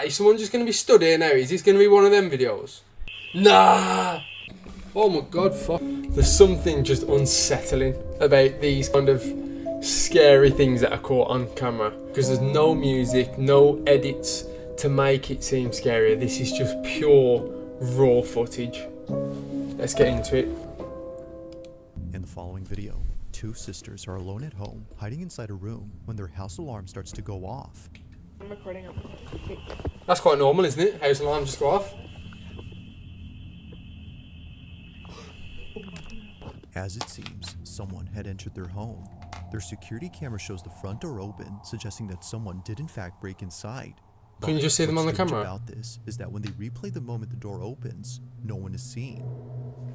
Is someone just going to be stood here now? Is this going to be one of them videos? Nah! Oh my god, fuck. There's something just unsettling about these kind of scary things that are caught on camera. Because there's no music, no edits to make it seem scarier. This is just pure, raw footage. Let's get into it. In the following video, two sisters are alone at home, hiding inside a room when their house alarm starts to go off. I'm recording up. That's quite normal, isn't it? House alarm just go off. As it seems, someone had entered their home. Their security camera shows the front door open, suggesting that someone did in fact break inside. Can you just see them on the camera? What's strange about this is that when they replay the moment the door opens, no one is seen.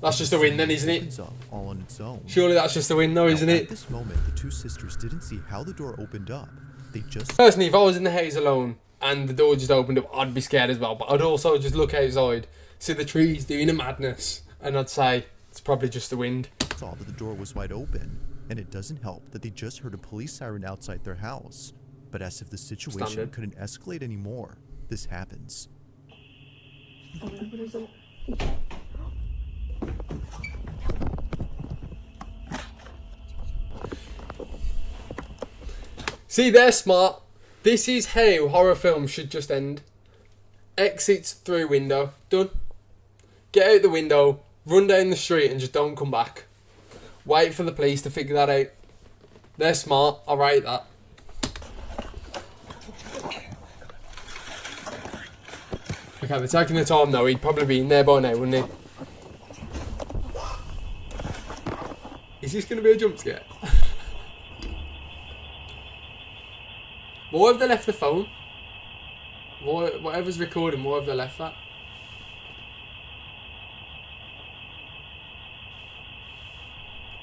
That's just the wind then, isn't it? Opens up all on its own. Surely that's just the wind though, isn't At it? this moment, the two sisters didn't see how the door opened up. They just... Personally, if I was in the house alone and the door just opened up, I'd be scared as well. But I'd also just look outside, see the trees doing a madness, and I'd say, it's probably just the wind. saw that the door was wide open, and it doesn't help that they just heard a police siren outside their house. But as if the situation couldn't escalate anymore, this happens. See, they're smart. This is how horror films should just end. Exits through window. Done. Get out the window, run down the street and just don't come back. Wait for the police to figure that out. They're smart. I rate that. Okay, they're taking the time though. He'd probably be in there by now, wouldn't he? Is this going to be a jump scare? Why have they left the phone? Whatever's recording, why have they left that?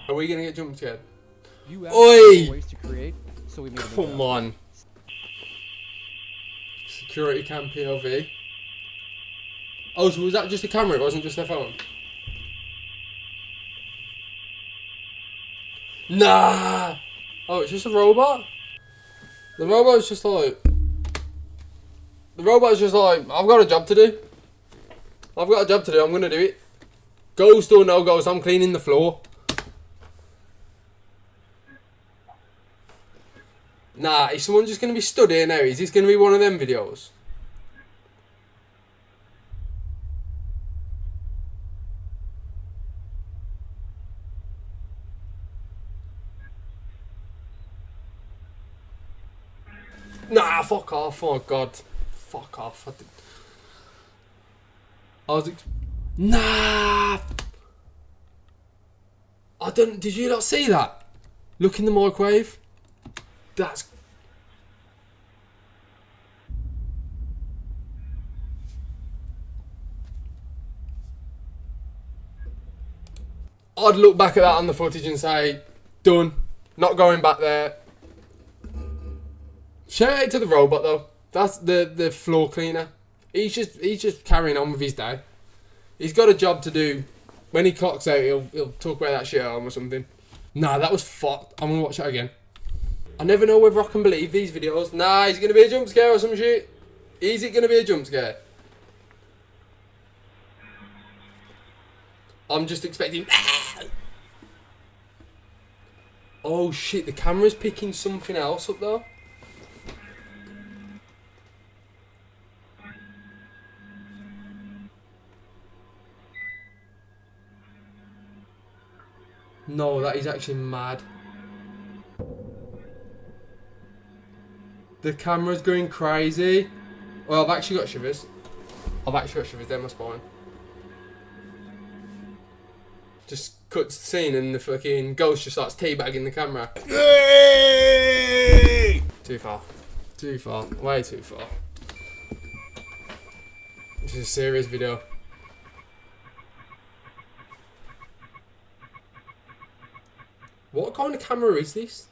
Are we going to get jump scared? Oi! Ways to create, so we made a Come on. Security cam POV. Oh, so was that just a camera? It wasn't just their phone? Nah! Oh, it's just a robot? The robot's just like... The robot's just like, I've got a job to do. I've got a job to do, I'm going to do it. Ghost or no ghost, I'm cleaning the floor. Nah, is someone just going to be stood here now? Is this going to be one of them videos? Nah, fuck off. Oh, God. Fuck off. Nah! Did you not see that? Look in the microwave. That's... I'd look back at that on the footage and say, done. Not going back there. Shout out to the robot though. That's the floor cleaner. He's just carrying on with his day. He's got a job to do. When he clocks out, he'll talk about that shit at home or something. Nah, that was fucked. I'm gonna watch that again. I never know whether I can believe these videos. Nah, he's gonna be a jump scare or some shit. Is it gonna be a jump scare? I'm just expecting... Oh shit, the camera's picking something else up though. No, that is actually mad. The camera's going crazy. Well, I've actually got shivers. Down my spine. Just cuts the scene and the fucking ghost just starts teabagging the camera. Too far. Too far. Way too far. This is a serious video. What kind of camera is this?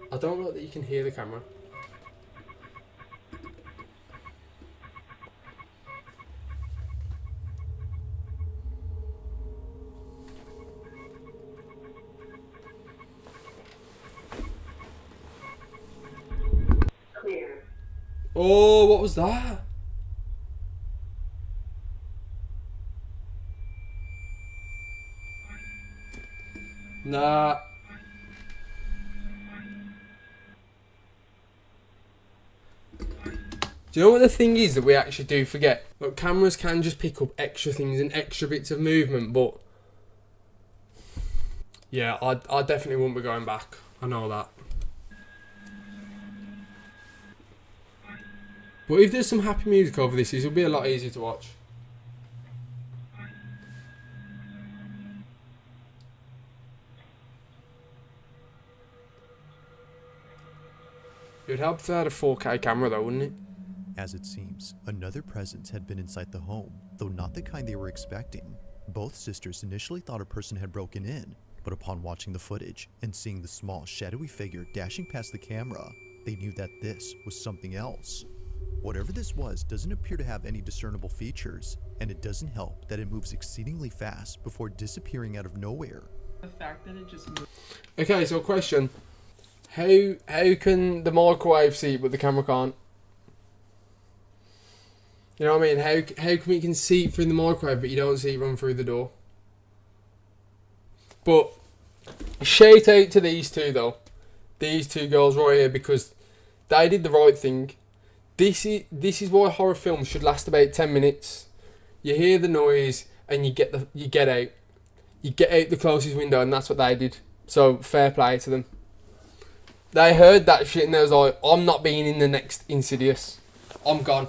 I don't like that you can hear the camera. Oh, what was that? Nah. Do you know what the thing is that we actually do forget? Look, cameras can just pick up extra things and extra bits of movement, but yeah, I definitely won't be going back. I know that. But if there's some happy music over this, it'll be a lot easier to watch. It would help if they had a 4K camera though, wouldn't it? As it seems, another presence had been inside the home, though not the kind they were expecting. Both sisters initially thought a person had broken in, but upon watching the footage and seeing the small, shadowy figure dashing past the camera, they knew that this was something else. Whatever this was doesn't appear to have any discernible features, and it doesn't help that it moves exceedingly fast before disappearing out of nowhere. The fact that it just moved. Okay, so question. How can the microwave see it but the camera can't? You know what I mean? How come you can see it through the microwave but you don't see it run through the door? But shout out to these two though. These two girls right here, because they did the right thing. This is why horror films should last about 10 minutes. You hear the noise and you get out. You get out the closest window, and that's what they did. So fair play to them. They heard that shit and they was like, I'm not being in the next Insidious. I'm gone.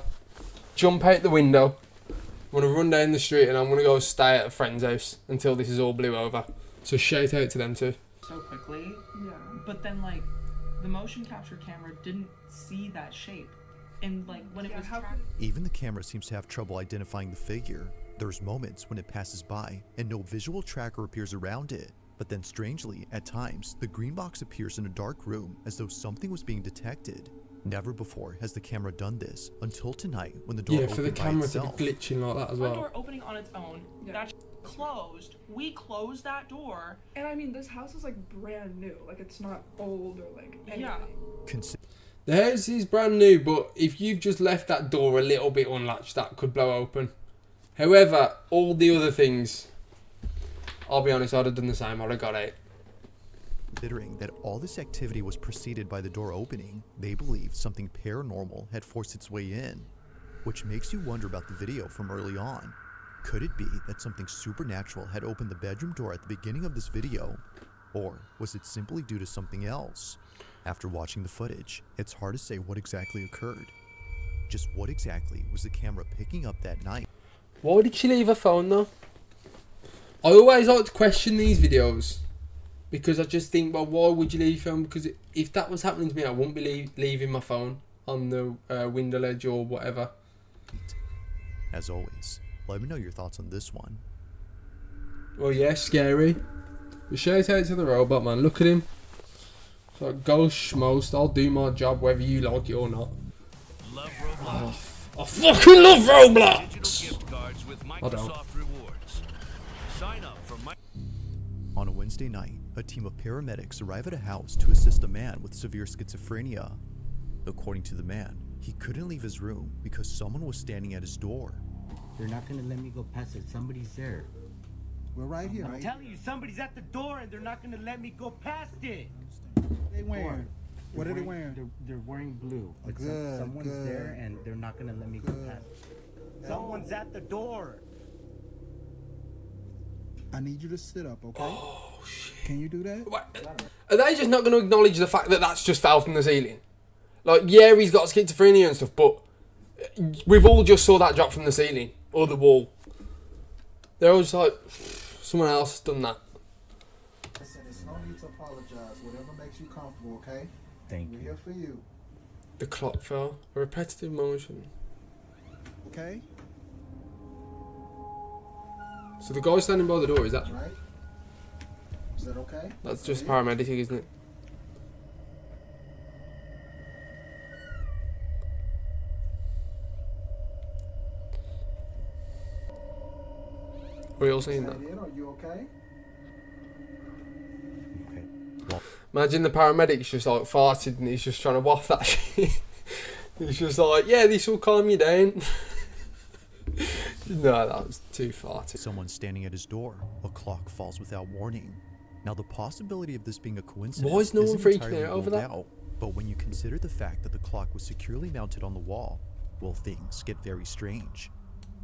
Jump out the window. I'm going to run down the street and I'm going to go stay at a friend's house until this is all blew over. So shout out to them too. So quickly. Yeah. But then, like, the motion capture camera didn't see that shape. And, like, when it was Even the camera seems to have trouble identifying the figure. There's moments when it passes by and no visual tracker appears around it. But then strangely, at times, the green box appears in a dark room as though something was being detected. Never before has the camera done this until tonight when the door opened by itself. Yeah, for the camera to be glitching like that as well. Front door opening on its own. Yeah. That closed. We closed that door. And I mean, this house is like brand new. Like, it's not old or like anything. Yeah. The house is brand new, but if you've just left that door a little bit unlatched, that could blow open. However, all the other things, I'll be honest, I'd have done the same. I'd have got out. Considering that all this activity was preceded by the door opening, they believed something paranormal had forced its way in, which makes you wonder about the video from early on. Could it be that something supernatural had opened the bedroom door at the beginning of this video, or was it simply due to something else? After watching the footage, it's hard to say what exactly occurred. Just what exactly was the camera picking up that night? Why did she leave her phone though? I always like to question these videos. Because I just think, well, why would you leave your phone? Because if that was happening to me, I wouldn't be leaving my phone on the window ledge or whatever. As always, let me know your thoughts on this one. Well, yeah, scary. But shout out to the robot, man. Look at him. So go schmost. I'll do my job whether you like it or not. Love Roblox. Oh, I fucking love Roblox! Digital gift cards with I don't. Microsoft Rewards. Sign up for On a Wednesday night, a team of paramedics arrive at a house to assist a man with severe schizophrenia. According to the man, he couldn't leave his room because someone was standing at his door. They're not gonna let me go past it. Somebody's there. We're right here, I'm right? telling you, somebody's at the door and they're not gonna let me go past it. They wearing? What are they wearing? They're wearing blue. But Good, someone's good. there and they're not gonna let me go Good. past it. Someone's at the door. I need you to sit up, okay? Oh, shit. Can you do that? What? Are they just not going to acknowledge the fact that that's just fell from the ceiling? Like, yeah, he's got schizophrenia and stuff, but we've all just saw that drop from the ceiling or the wall. They're all just like, someone else has done that. Listen, there's no need to apologize. Whatever makes you comfortable, okay? Thank We're you. here for you, The clock fell. A repetitive motion. okay? So the guy standing by the door, is that... Right? Is that okay? That's just paramedic, isn't it? Are you all Is saying that that? it? Are you okay? Okay. Well, Imagine the paramedic's just like farted and he's just trying to waft that shit. He's just like, yeah, this will calm you down. No, that was too far. Someone standing at his door. A clock falls without warning. Now, the possibility of this being a coincidence Why is no one isn't freaking entirely out over ruled that? out, but when you consider the fact that the clock was securely mounted on the wall, well, things get very strange.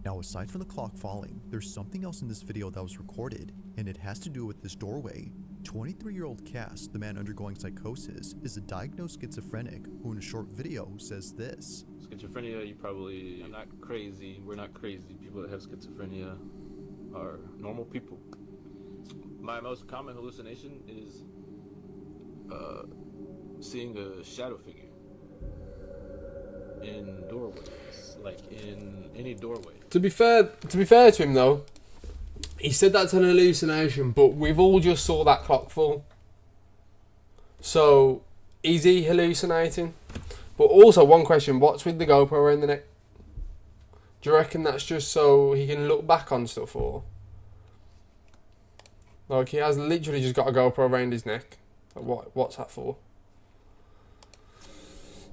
Now, aside from the clock falling, there's something else in this video that was recorded, and it has to do with this doorway. 23-year-old Cass, the man undergoing psychosis, is a diagnosed schizophrenic who in a short video says this. Schizophrenia, I'm not crazy. We're not crazy. People that have schizophrenia are normal people. My most common hallucination is seeing a shadow figure in doorways, like in any doorway. To be fair to him though, he said that's an hallucination, but we've all just saw that clock fall. So, is he hallucinating? But also, one question, what's with the GoPro around the neck? Do you reckon that's just so he can look back on stuff, or? Like, he has literally just got a GoPro around his neck. Like, what's that for?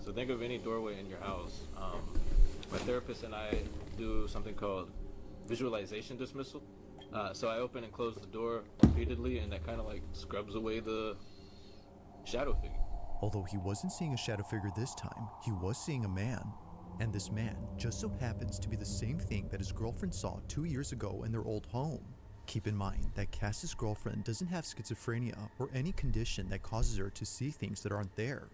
So think of any doorway in your house. My therapist and I do something called visualization dismissal. So I open and close the door repeatedly, and that kind of like scrubs away the shadow figure. Although he wasn't seeing a shadow figure this time, he was seeing a man. And this man just so happens to be the same thing that his girlfriend saw 2 years ago in their old home. Keep in mind that Cass's girlfriend doesn't have schizophrenia or any condition that causes her to see things that aren't there.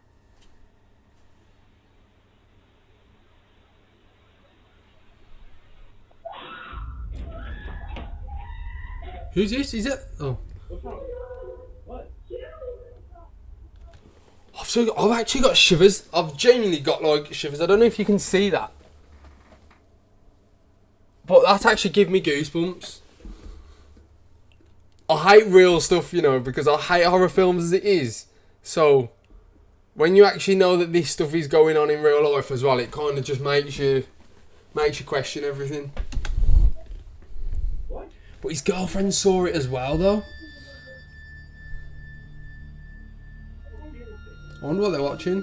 Who's this? Is it? Oh. I've actually got shivers. I've genuinely got like shivers. I don't know if you can see that, but that actually give me goosebumps. I hate real stuff, you know, because I hate horror films as it is. So when you actually know that this stuff is going on in real life as well, it kind of just makes you question everything. What? But his girlfriend saw it as well, though. I wonder what they're watching.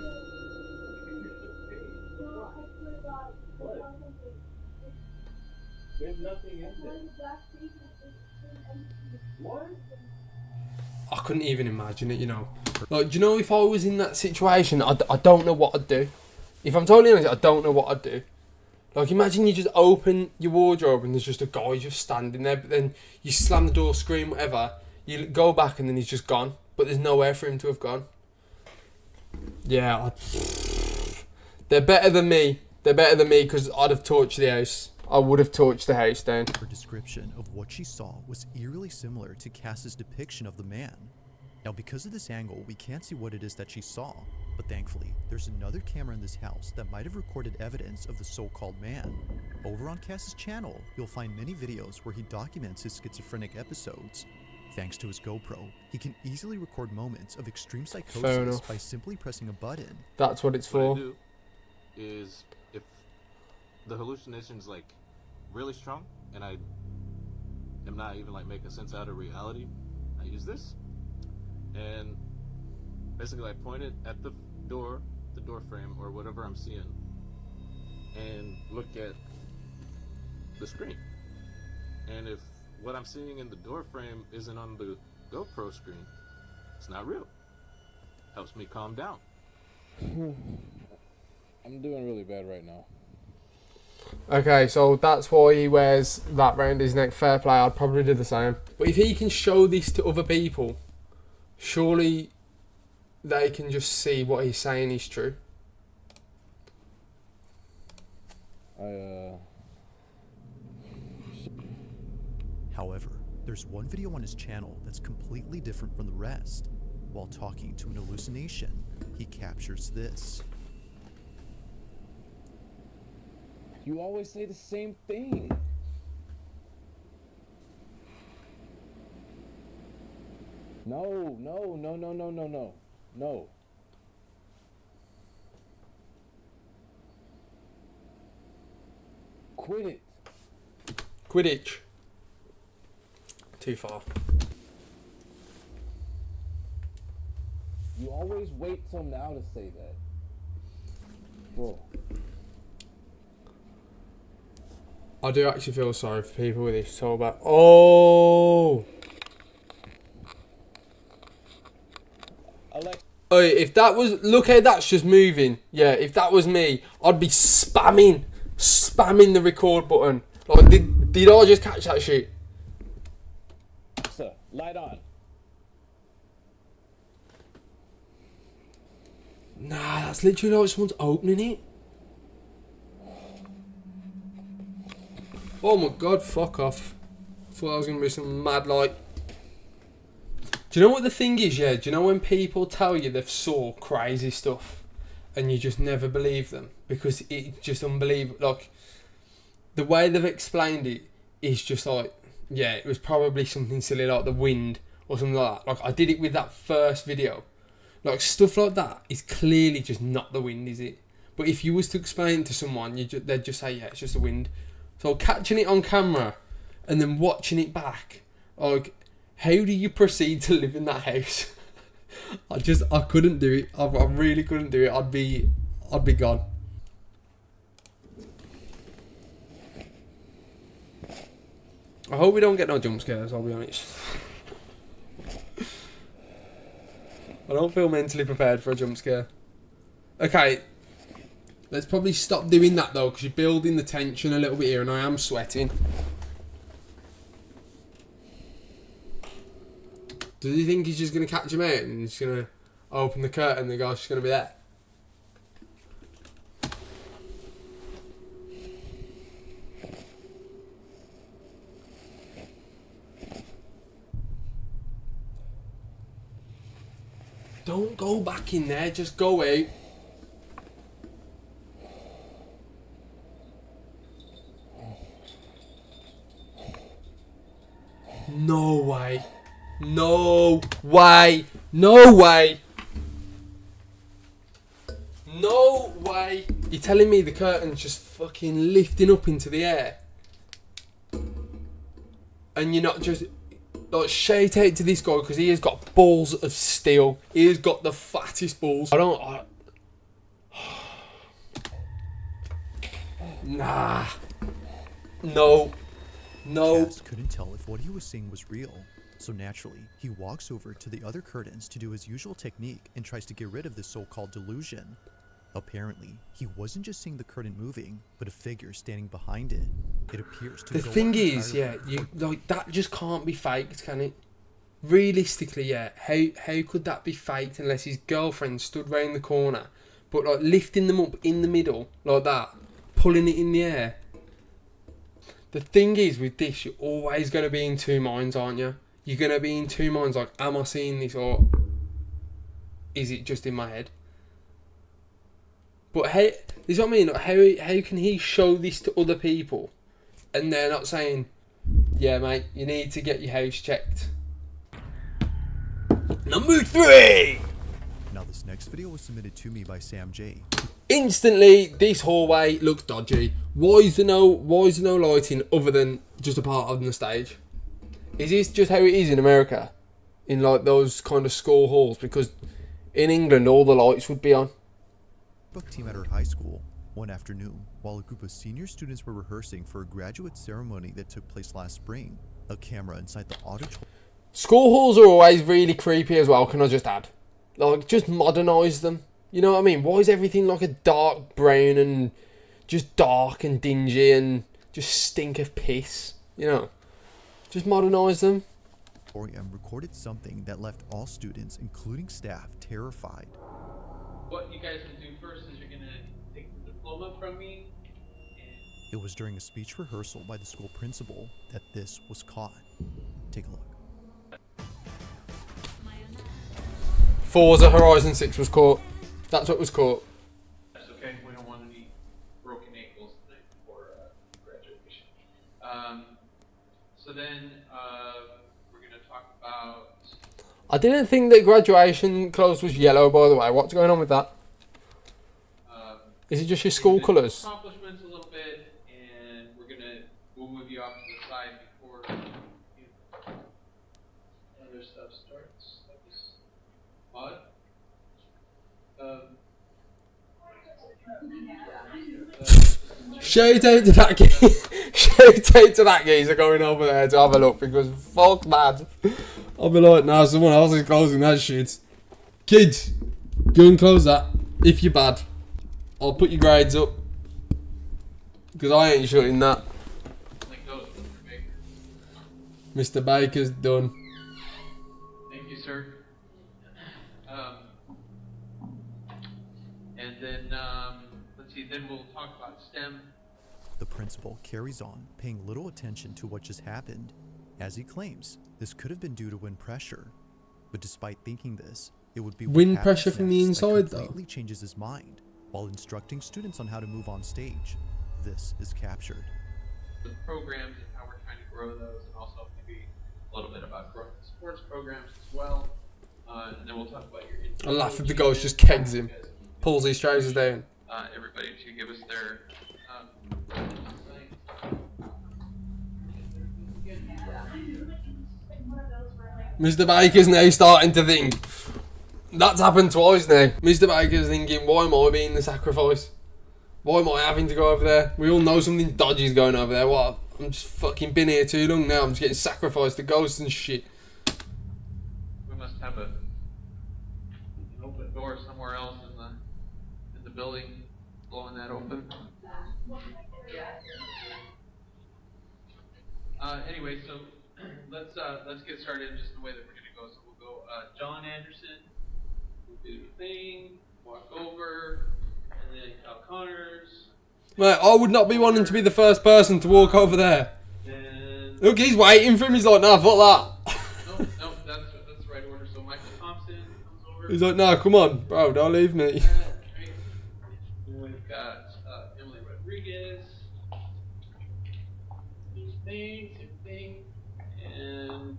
There's nothing in there. What? I couldn't even imagine it, you know. Like, do you know, if I was in that situation, I don't know what I'd do. If I'm totally honest, I don't know what I'd do. Like, imagine you just open your wardrobe and there's just a guy just standing there, but then you slam the door, scream, whatever, you go back and then he's just gone, but there's nowhere for him to have gone. Yeah, they're better than me. They're better than me because I'd have torched the house. I would have torched the house down. Her description of what she saw was eerily similar to Cass's depiction of the man. Now, because of this angle, we can't see what it is that she saw, but thankfully, there's another camera in this house that might have recorded evidence of the so-called man. Over on Cass's channel, you'll find many videos where he documents his schizophrenic episodes. Thanks to his GoPro, he can easily record moments of extreme psychosis by simply pressing a button. That's what it's for. What I do is, if the hallucination's like really strong and I am not even like making sense out of reality, I use this, and basically I point it at the door frame or whatever I'm seeing, and look at the screen. And if what I'm seeing in the door frame isn't on the GoPro screen, it's not real. Helps me calm down. I'm doing really bad right now. Okay, so that's why he wears that round his neck. Fair play, I'd probably do the same. But if he can show this to other people, surely they can just see what he's saying is true. However, there's one video on his channel that's completely different from the rest. While talking to an hallucination, he captures this. You always say the same thing. No. Quit it. Quidditch. Too far. You always wait till now to say that. Bro. I do actually feel sorry for people with this so bad. Oh! Oh, if that was... Look how that's just moving. Yeah, if that was me, I'd be spamming the record button. Like, did I just catch that shit? Sir, light on. Nah, that's literally like someone's opening it. Oh my god, fuck off. I thought that was going to be some mad, like... Do you know what the thing is, yeah? Do you know when people tell you they've saw crazy stuff and you just never believe them? Because it's just unbelievable. Like, the way they've explained it is just like, yeah, it was probably something silly like the wind or something like that. Like, I did it with that first video. Like, stuff like that is clearly just not the wind, is it? But if you was to explain it to someone, they'd just say, yeah, it's just the wind. So catching it on camera and then watching it back, like, how do you proceed to live in that house? I couldn't do it. I really couldn't do it. I'd be gone. I hope we don't get no jump scares, I'll be honest. I don't feel mentally prepared for a jump scare. Okay, let's probably stop doing that though, because you're building the tension a little bit here and I am sweating. Does he think he's just going to catch him out and he's going to open the curtain and the guy's just going to be there? Don't go back in there, just go out. No way. No way. No way. No way. You're telling me the curtain's just fucking lifting up into the air? And you're not just... Like, shout out to this guy because he has got balls of steel. He has got the fattest balls. Nah. No. No. Chaz couldn't tell if what he was seeing was real. So naturally, he walks over to the other curtains to do his usual technique and tries to get rid of this so-called delusion. Apparently, he wasn't just seeing the curtain moving, but a figure standing behind it. It appears to The thing is, yeah, you like that just can't be faked, can it? Realistically, yeah, how could that be faked unless his girlfriend stood round the corner, but like lifting them up in the middle like that, pulling it in the air. The thing is with this, you're always going to be in two minds, aren't you? You're going to be in two minds, like, am I seeing this or is it just in my head? But how, this is what I mean, like, how can he show this to other people and they're not saying, yeah mate, you need to get your house checked. Number 3! Now this next video was submitted to me by Sam J. Instantly, this hallway looks dodgy. Why is there no lighting other than just a part on the stage? Is this just how it is in America? In like those kind of school halls? Because in England all the lights would be on. Book team at her high school one afternoon while a group of senior students were rehearsing for a graduate ceremony that took place last spring. A camera inside the auditorium. School halls are always really creepy as well, can I just add? Like, just modernise them. You know what I mean? Why is everything like a dark brown and just dark and dingy and just stink of piss? You know? Just modernise them. Recorded something that left all students, including staff, terrified. What you guys will do first is you're going to take the diploma from me. It was during a speech rehearsal by the school principal that this was caught. Take a look. Forza Horizon 6 was caught. That's what was caught. That's okay. We don't want any broken ankles the night before graduation. So then we're going to talk about... I didn't think that graduation clothes was yellow, by the way. What's going on with that? Is it just your school colours? Accomplishments a little bit, and we'll move you off to the side before other stuff starts. Like this. What? Shout out to that kid. Shout out to that geezer going over there to have a look because fuck man. I'll be like, nah, someone else is closing that shit. Kids, go and close that. If you're bad, I'll put your grades up. Because I ain't shutting that. Mr. Baker's done. Thank you, sir. And then, let's see, then we'll talk about STEM. The principal carries on, paying little attention to what just happened. As he claims, this could have been due to wind pressure. But despite thinking this, it would be what Wind happens pressure from the next that inside, though. completely changes his mind. While instructing students on how to move on stage, this is captured. The programs and how we're trying to grow those, and also maybe a little bit about growing the sports programs as well. And then we'll talk about your I laugh if the ghost just kegs him. Pulls his trousers down. everybody to give us their Mr. Baker's now starting to think. That's happened twice now. Mr. Baker's thinking, why am I being the sacrifice? Why am I having to go over there? We all know something dodgy's going over there. What? I'm just fucking been here too long now. I'm just getting sacrificed to ghosts and shit. we must have an open door somewhere else in the building, blowing that open. Anyway, so let's get started in just the way that we're gonna go. So we'll go John Anderson, we'll do the thing, walk over, and then Cal Connors. Mate, I would not be wanting to be the first person to walk over there. Then Look, he's waiting for him. He's like, nah, fuck that. no, that's the right order. So Michael Thompson comes over. He's like, nah, come on, bro, don't leave me. Right. Then we've got Emily Rodriguez. Same thing. And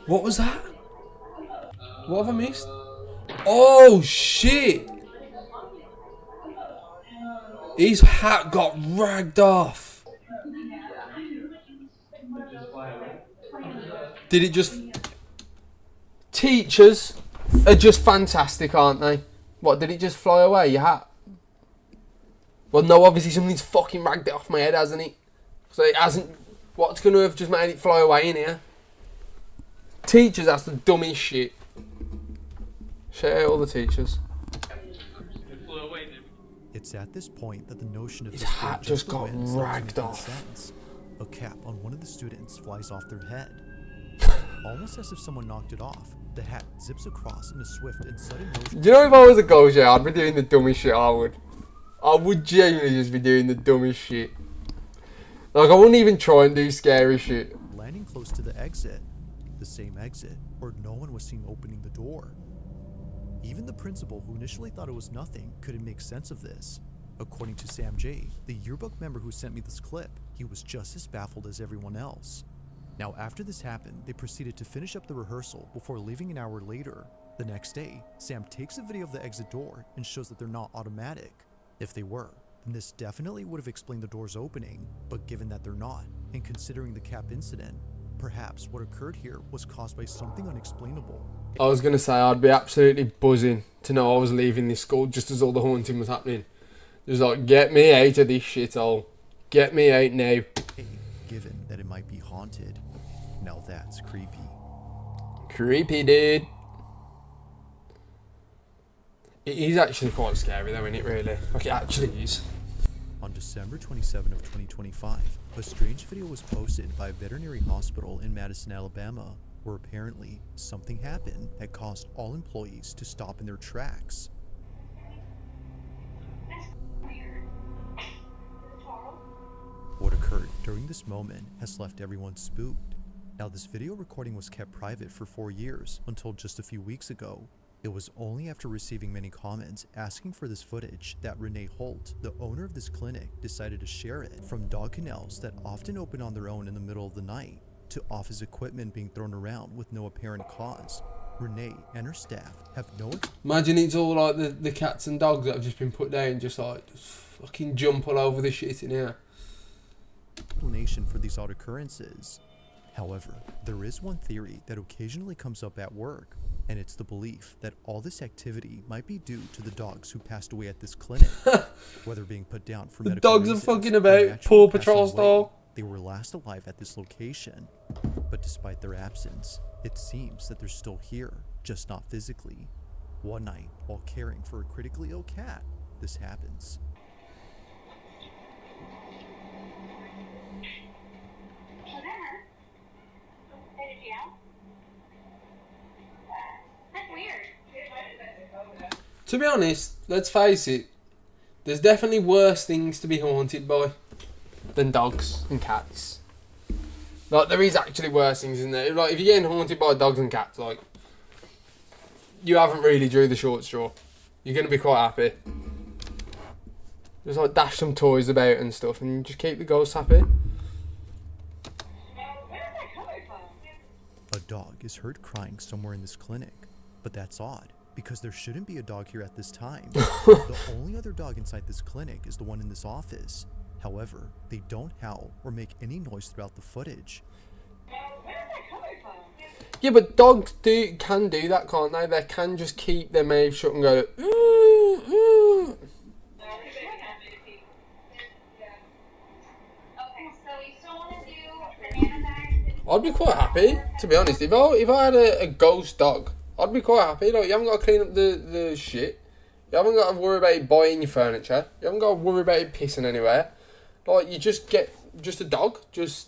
What was that? What have I missed? Oh, shit. His hat got ragged off. Did it just... Teachers are just fantastic, aren't they? What, did it just fly away, your hat? Well, no, obviously something's fucking ragged it off my head, hasn't it? So it hasn't... What's going to have just made it fly away in here? Teachers, that's the dumbest shit. Shout out all the teachers. It's at this point that the notion of His this hat being just the got wind starts to ragged make off. sense. A cap on one of the students flies off their head. Almost as if someone knocked it off, the hat zips across in a swift and sudden motion. Do you know if I was a ghost, yeah, I'd be doing the dumbest shit, I would. I would genuinely just be doing the dumbest shit. Like, I wouldn't even try and do scary shit. Landing close to the exit. The same exit, where no one was seen opening the door. Even the principal, who initially thought it was nothing, couldn't make sense of this. According to Sam J., the yearbook member who sent me this clip, he was just as baffled as everyone else. Now, after this happened, they proceeded to finish up the rehearsal before leaving an hour later. The next day, Sam takes a video of the exit door and shows that they're not automatic. If they were, then this definitely would have explained the doors opening, but given that they're not, and considering the cap incident, perhaps what occurred here was caused by something unexplainable. I was going to say I'd be absolutely buzzing to know I was leaving this school just as all the haunting was happening. Just like, get me out of this shithole. Get me out now. Given that it might be haunted. Now that's creepy. Creepy, dude. It is actually quite scary though, isn't it, really? Like, it actually is. On December 27 of 2025, a strange video was posted by a veterinary hospital in Madison, Alabama, where apparently something happened that caused all employees to stop in their tracks. What occurred during this moment has left everyone spooked. Now, this video recording was kept private for 4 years until just a few weeks ago. It was only after receiving many comments asking for this footage that Renee Holt, the owner of this clinic, decided to share it. From dog kennels that often open on their own in the middle of the night, to office equipment being thrown around with no apparent cause, Renee and her staff have no... Imagine it's all like the cats and dogs that have just been put down, just like, just fucking jump all over the shit in here. explanation for these odd occurrences. However, there is one theory that occasionally comes up at work, and it's the belief that all this activity might be due to the dogs who passed away at this clinic, whether being put down for The medical dogs are reasons fucking or about naturally Paw passing Patrol away. style. They were last alive at this location, but despite their absence, it seems that they're still here, just not physically. One night, while caring for a critically ill cat, this happens. To be honest, let's face it, there's definitely worse things to be haunted by than dogs and cats. Like, there is actually worse things in there. Like, if you're getting haunted by dogs and cats, like, you haven't really drew the short straw. You're going to be quite happy. Just, like, dash some toys about and stuff and just keep the ghosts happy. A dog is heard crying somewhere in this clinic, but that's odd, because there shouldn't be a dog here at this time. The only other dog inside this clinic is the one in this office. However, they don't howl or make any noise throughout the footage. Yeah, but dogs can do that, can't they? They can just keep their mouth shut and go, ooh, ooh. I'd be quite happy, to be honest. If I had a ghost dog, I'd be quite happy. Like, you haven't got to clean up the shit. You haven't got to worry about it buying your furniture. You haven't got to worry about it pissing anywhere. Like, you just get a dog, that's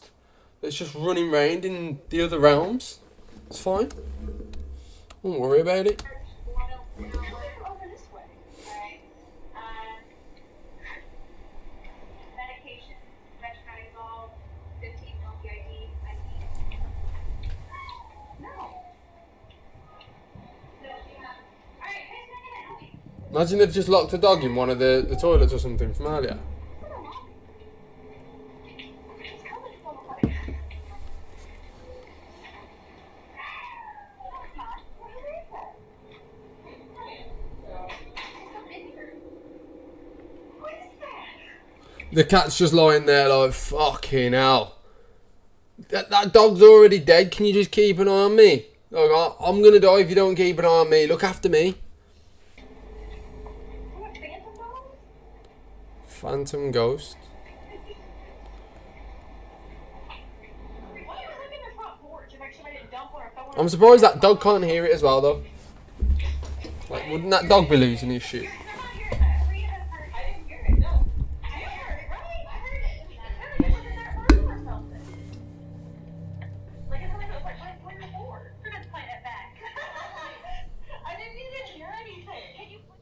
just running around in the other realms. It's fine. Don't worry about it. Imagine they've just locked a dog in one of the toilets or something from earlier. The cat's just lying there like, fucking hell. That dog's already dead. Can you just keep an eye on me? Like, I'm going to die if you don't keep an eye on me. Look after me. Phantom ghost. I'm surprised that dog can't hear it as well, though. Like, wouldn't that dog be losing his shit?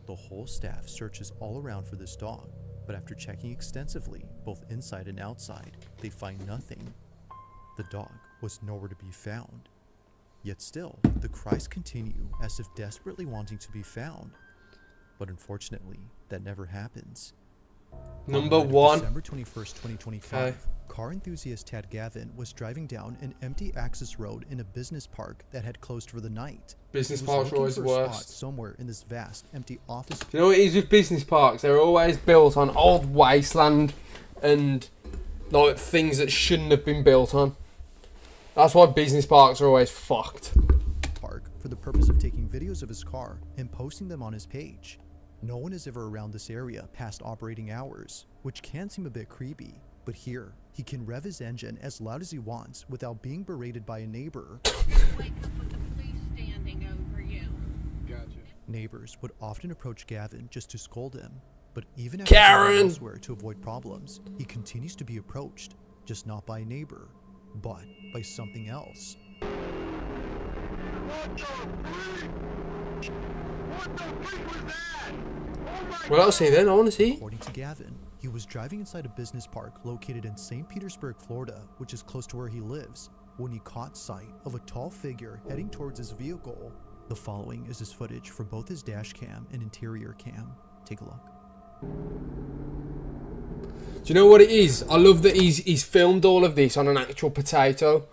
The whole staff searches all around for this dog, but after checking extensively, both inside and outside, they find nothing. The dog was nowhere to be found. Yet still, the cries continue as if desperately wanting to be found. But unfortunately, that never happens. Number On one. December 21st, 2025, car enthusiast Tad Gavin was driving down an empty access road in a business park that had closed for the night. Business He was parks are looking always for the a spot worst. somewhere in this vast, empty office. Do you know what it is with business parks? They're always built on old wasteland and like things that shouldn't have been built on. That's why business parks are always fucked. Park for the purpose of taking videos of his car and posting them on his page. No one is ever around this area past operating hours, which can seem a bit creepy, but here, he can rev his engine as loud as he wants without being berated by a neighbor. Neighbors would often approach Gavin just to scold him, but even after going elsewhere to avoid problems, he continues to be approached, just not by a neighbor, but by something else. Well, I'll see then. I want to see. According to Gavin, he was driving inside a business park located in St. Petersburg, Florida, which is close to where he lives, when he caught sight of a tall figure heading towards his vehicle. The following is his footage from both his dash cam and interior cam. Take a look. Do you know what it is? I love that he's filmed all of this on an actual potato.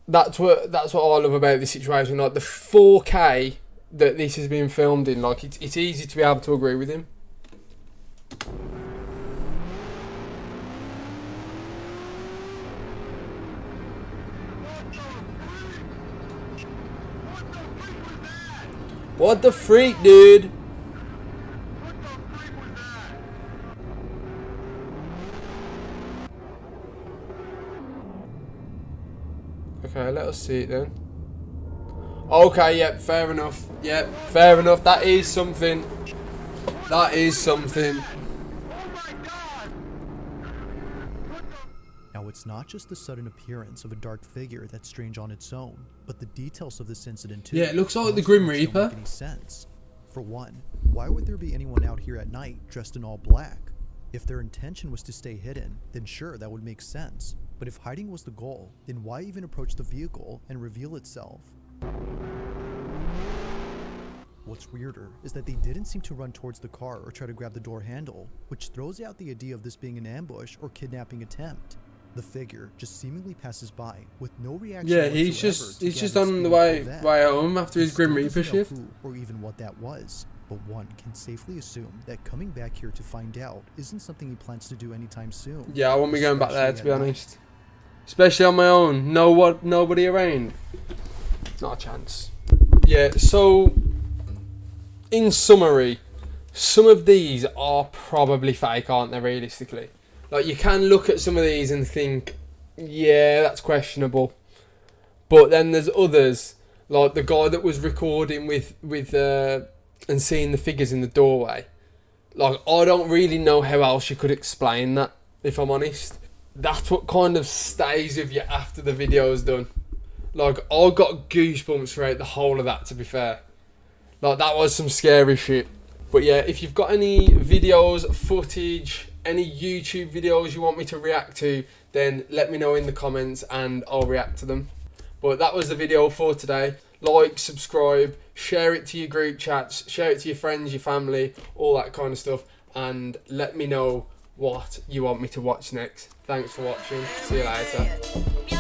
That's what I love about this situation. Like the 4K that this has been filmed in, like it's easy to be able to agree with him. What the freak, dude? Okay, let us see it then. Okay, yep, fair enough. Yep, fair enough. That is something. That is something. Now, it's not just the sudden appearance of a dark figure that's strange on its own, but the details of this incident too. Yeah, it looks like the Grim Reaper. Don't make any sense. For one, why would there be anyone out here at night dressed in all black? If their intention was to stay hidden, then sure, that would make sense. But if hiding was the goal, then why even approach the vehicle and reveal itself? What's weirder is that they didn't seem to run towards the car or try to grab the door handle, which throws out the idea of this being an ambush or kidnapping attempt. The figure just seemingly passes by with no reaction. Yeah, he's just on the way home after his Grim Reaper shift. Who or even what that was, but one can safely assume that coming back here to find out isn't something he plans to do anytime soon. Yeah, I won't be going back there, to be honest. Especially on my own. Nobody around. Not a chance. Yeah, so in summary, some of these are probably fake, aren't they, realistically? Like, you can look at some of these and think, yeah, that's questionable. But then there's others, like the guy that was recording with and seeing the figures in the doorway. Like, I don't really know how else you could explain that, if I'm honest. That's what kind of stays with you after the video's done. Like, I got goosebumps throughout the whole of that, to be fair. Like, that was some scary shit. But yeah, if you've got any videos, footage, any YouTube videos you want me to react to, then let me know in the comments and I'll react to them. But that was the video for today. Like, subscribe, share it to your group chats, share it to your friends, your family, all that kind of stuff. And let me know what you want me to watch next. Thanks for watching. See you later.